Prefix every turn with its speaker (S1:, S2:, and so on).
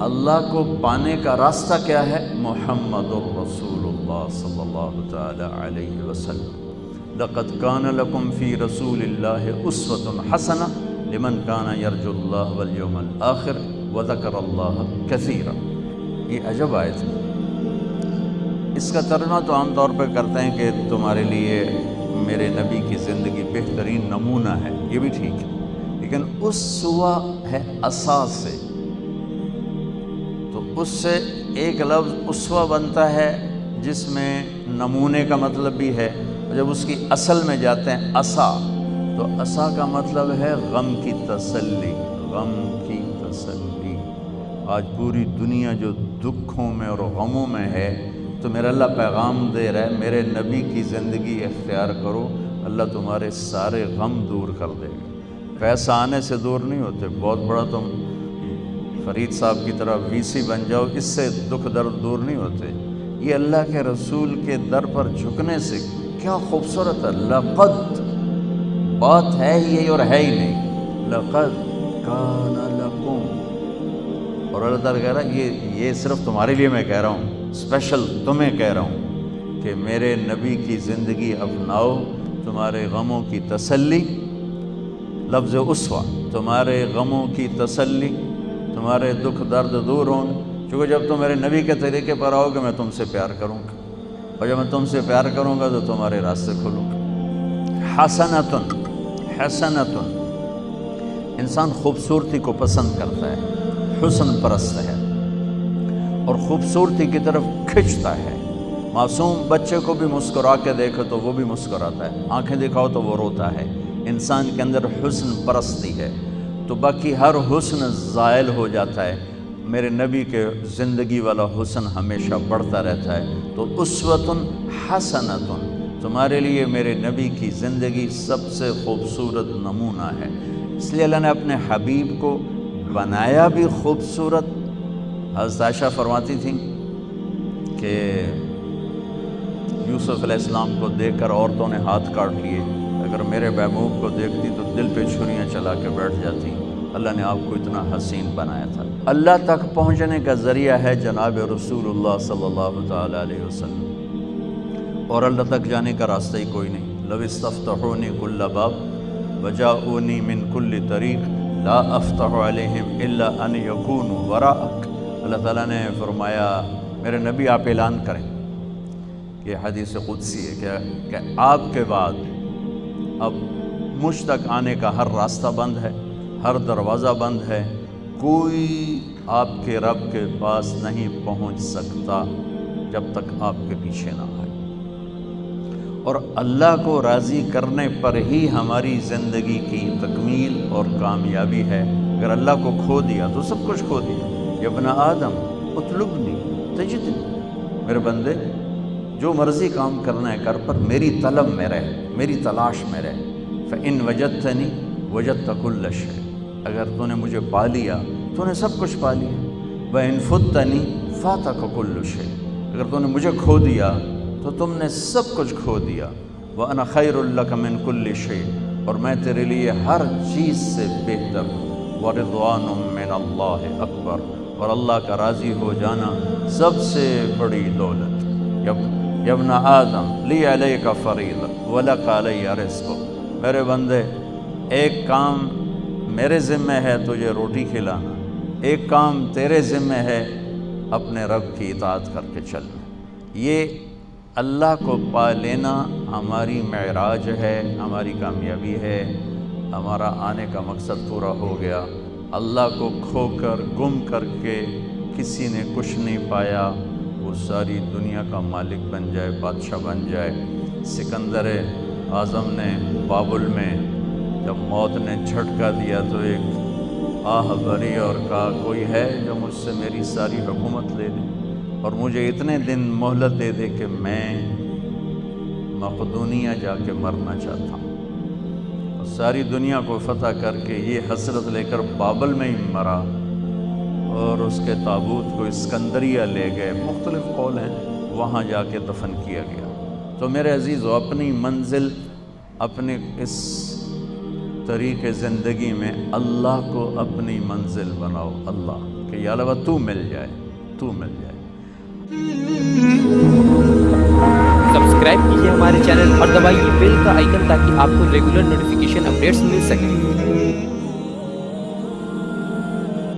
S1: اللہ کو پانے کا راستہ کیا ہے؟ محمد الرسول اللہ صلی اللہ تعالی علیہ وسلم۔ لقد کان لکم فی رسول اللہ اسوۃ حسنہ لمن کان یرجو اللہ والیوم الآخر وذکر اللہ کثیرا۔ یہ عجب آیت ہے۔ اس کا ترجمہ تو عام طور پہ کرتے ہیں کہ تمہارے لیے میرے نبی کی زندگی بہترین نمونہ ہے، یہ بھی ٹھیک ہے، لیکن اسوہ ہے اساس سے، تو اس سے ایک لفظ اسوہ بنتا ہے جس میں نمونے کا مطلب بھی ہے، اور جب اس کی اصل میں جاتے ہیں اسا، تو اسا کا مطلب ہے غم کی تسلی، غم کی تسلی۔ آج پوری دنیا جو دکھوں میں اور غموں میں ہے، تو میرا اللہ پیغام دے رہا ہے میرے نبی کی زندگی اختیار کرو، اللہ تمہارے سارے غم دور کر دے گا۔ پیسہ آنے سے دور نہیں ہوتے، بہت بڑا تم فرید صاحب کی طرح وی بن جاؤ، اس سے دکھ درد دور نہیں ہوتے۔ یہ اللہ کے رسول کے در پر جھکنے سے کیا خوبصورت ہے۔ لقد بات ہے ہی یہی اور ہے ہی نہیں، لقد کان لکم، اور اللہ تعالیٰ کہہ رہا ہے یہ صرف تمہارے لیے میں کہہ رہا ہوں، اسپیشل تمہیں کہہ رہا ہوں کہ میرے نبی کی زندگی اپناؤ، تمہارے غموں کی تسلی، لفظ اسوہ، تمہارے غموں کی تسلی، تمہارے دکھ درد دور ہوں، چونکہ جب تم میرے نبی کے طریقے پر آؤ گے میں تم سے پیار کروں گا، اور جب میں تم سے پیار کروں گا تو تمہارے راستے کھولوں گا۔ حسنۃ، حسنۃ، انسان خوبصورتی کو پسند کرتا ہے، حسن پرست ہے اور خوبصورتی کی طرف کھنچتا ہے۔ معصوم بچے کو بھی مسکرا کے دیکھو تو وہ بھی مسکراتا ہے، آنکھیں دکھاؤ تو وہ روتا ہے۔ انسان کے اندر حسن پرستی ہے تو باقی ہر حسن زائل ہو جاتا ہے، میرے نبی کے زندگی والا حسن ہمیشہ بڑھتا رہتا ہے۔ تو اسوۃ حسنۃ، تمہارے لیے میرے نبی کی زندگی سب سے خوبصورت نمونہ ہے۔ اس لیے اللہ نے اپنے حبیب کو بنایا بھی خوبصورت۔ حضرت عائشہ فرماتی تھیں کہ یوسف علیہ السلام کو دیکھ کر عورتوں نے ہاتھ کاٹ لیے، اگر میرے محبوب کو دیکھتی تو دل پہ چھریاں چلا کے بیٹھ جاتی۔ اللہ نے آپ کو اتنا حسین بنایا تھا۔ اللہ تک پہنچنے کا ذریعہ ہے جناب رسول اللہ صلی اللہ تعالی علیہ وسلم، اور اللہ تک جانے کا راستہ ہی کوئی نہیں۔ لو استفتحونی کل باب وجاؤنی من کل طریق لا افتح علیہم الا ان یکونوا وراءک۔ اللہ تعالیٰ نے فرمایا میرے نبی آپ اعلان کریں، یہ حدیث قدسی ہے کہ آپ کے بعد اب مجھ تک آنے کا ہر راستہ بند ہے، ہر دروازہ بند ہے، کوئی آپ کے رب کے پاس نہیں پہنچ سکتا جب تک آپ کے پیچھے نہ آئے۔ اور اللہ کو راضی کرنے پر ہی ہماری زندگی کی تکمیل اور کامیابی ہے۔ اگر اللہ کو کھو دیا تو سب کچھ کھو دیا۔ یا ابن آدم اطلبنی تجدنی، میرے بندے جو مرضی کام کرنا ہے کر، پر میری طلب میں رہ، میری تلاش میں رہ۔ فإن وجدتنی وجدت کل شیء، اگر تو نے مجھے پا لیا تو نے سب کچھ پا لیا۔ وإن فتنی فاتک کل شیء، اگر تو نے مجھے کھو دیا تو تم نے سب کچھ کھو دیا۔ وأنا خیر لک من کل شیء، اور میں تیرے لیے ہر چیز سے بہتر ہوں۔ ورضوان من اللہ اکبر، اور اللہ کا راضی ہو جانا سب سے بڑی دولت۔ یا ابن آدم لی علیک فریضہ ولک علی رزق، میرے بندے ایک کام میرے ذمہ ہے تجھے روٹی کھلانا، ایک کام تیرے ذمہ ہے اپنے رب کی اطاعت کر کے چلنا۔ یہ اللہ کو پا لینا ہماری معراج ہے، ہماری کامیابی ہے، ہمارا آنے کا مقصد پورا ہو گیا۔ اللہ کو کھو کر گم کر کے کسی نے کچھ نہیں پایا، وہ ساری دنیا کا مالک بن جائے، بادشاہ بن جائے۔ سکندر اعظم نے بابل میں جب موت نے جھٹکا دیا تو ایک آہ بھری اور کہا کوئی ہے جو مجھ سے میری ساری حکومت لے لے اور مجھے اتنے دن مہلت دے دے کہ میں مقدونیہ جا کے مرنا چاہتا ہوں۔ ساری دنیا کو فتح کر کے یہ حسرت لے کر بابل میں ہی مرا، اور اس کے تابوت کو اسکندریہ لے گئے، مختلف قول ہیں، وہاں جا کے دفن کیا گیا۔ تو میرے عزیزو، اپنی منزل، اپنے اس طریق زندگی میں اللہ کو اپنی منزل بناؤ۔ اللہ کہ یا اللہ تو مل جائے، تو مل جائے۔
S2: سبسکرائب کیجیے ہمارے چینل اور دبائیے بیل کا آئیکن تاکہ آپ کو ریگولر نوٹیفیکیشن اپڈیٹس مل سکیں۔